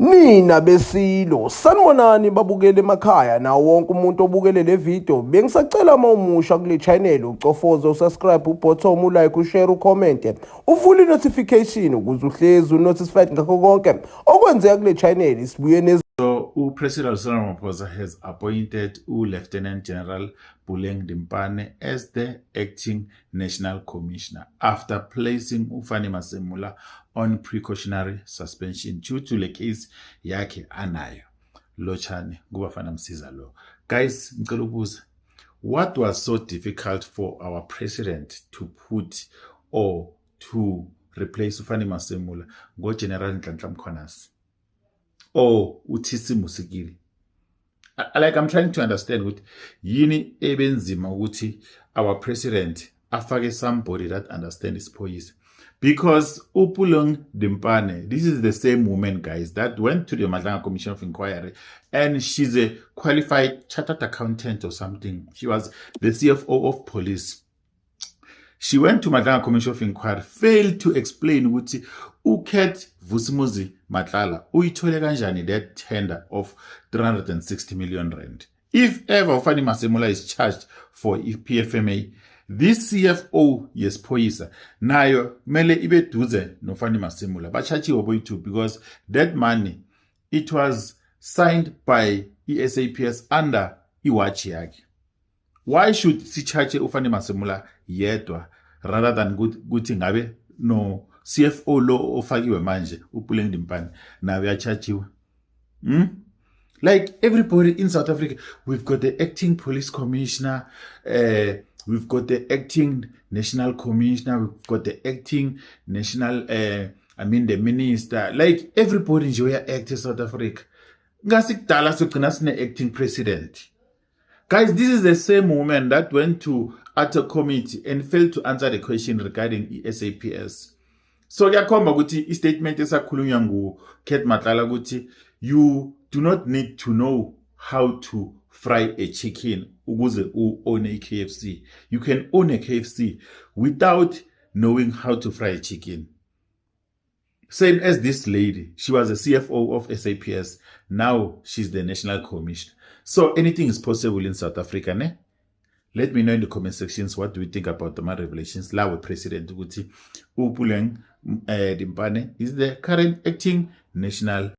Nina besilo sanibonani babukele emakhaya nawo wonke umuntu obukele le video bengisacela mawumusha kule channel ucofoze usubscribe ubottom ulike ushare ucomment uvule notification ukuze uhlezi unotified ngakho konke okwenzeka kule channel sibuye So, President Cyril Ramaphosa has appointed Lieutenant General Buleng Dimpane as the acting National Commissioner after placing Ufani Masemula on precautionary suspension due to the case yake anayo. Lochani, Gubafana Msiza lo. Guys, what was so difficult for our president to put or to replace Ufani Masemula? Go General Nhlanhla Mkhwanazi. Oh, uthisi musikili. Like I'm trying to understand with yini ebenzima ukuthi our president afake somebody that understands police. Because Buleng Dimpane, this is the same woman, guys, that went to the Madlanga Commission of Inquiry, and she's a qualified chartered accountant or something. She was the CFO of police. She went to Madlanga Commission of Inquiry, failed to explain ukuthi uKhet Vusimuzi Matlala uyithole kanjani that tender of 360 million rand. If ever Ufani Masemula is charged for PFMA, this CFO yesiphoyisa nayo mele ibe duze noFani Masemula bachachiwe boyithu, because that money it was signed by SAPS under iwatch yakhe. Why should sichache uFani Masemula yedwa rather than kuthi ngabe no CFO lo ofakiwe manje uBuleng Dimpane nawe yachachiwe? Like everybody in South Africa, we've got the acting police commissioner, we've got the acting national commissioner, we've got the acting national the minister. Like everybody nje act in South Africa. Ngasikudala sogcina sine acting president. Guys, this is the same woman that went to ATO committee and failed to answer the question regarding SAPS. So yakhomba ukuthi istatement esakhulunywa nguKhet Matlala ukuthi you do not need to know how to fry a chicken ukuze own a KFC. You can own a KFC without knowing how to fry a chicken. Same as this lady. She was a CFO of SAPS. Now she's the National Commissioner. So anything is possible in South Africa, ne? Let me know in the comment sections what do we think about the revelations. Lawe President ukuthi uBuleng Dimpane is the current acting national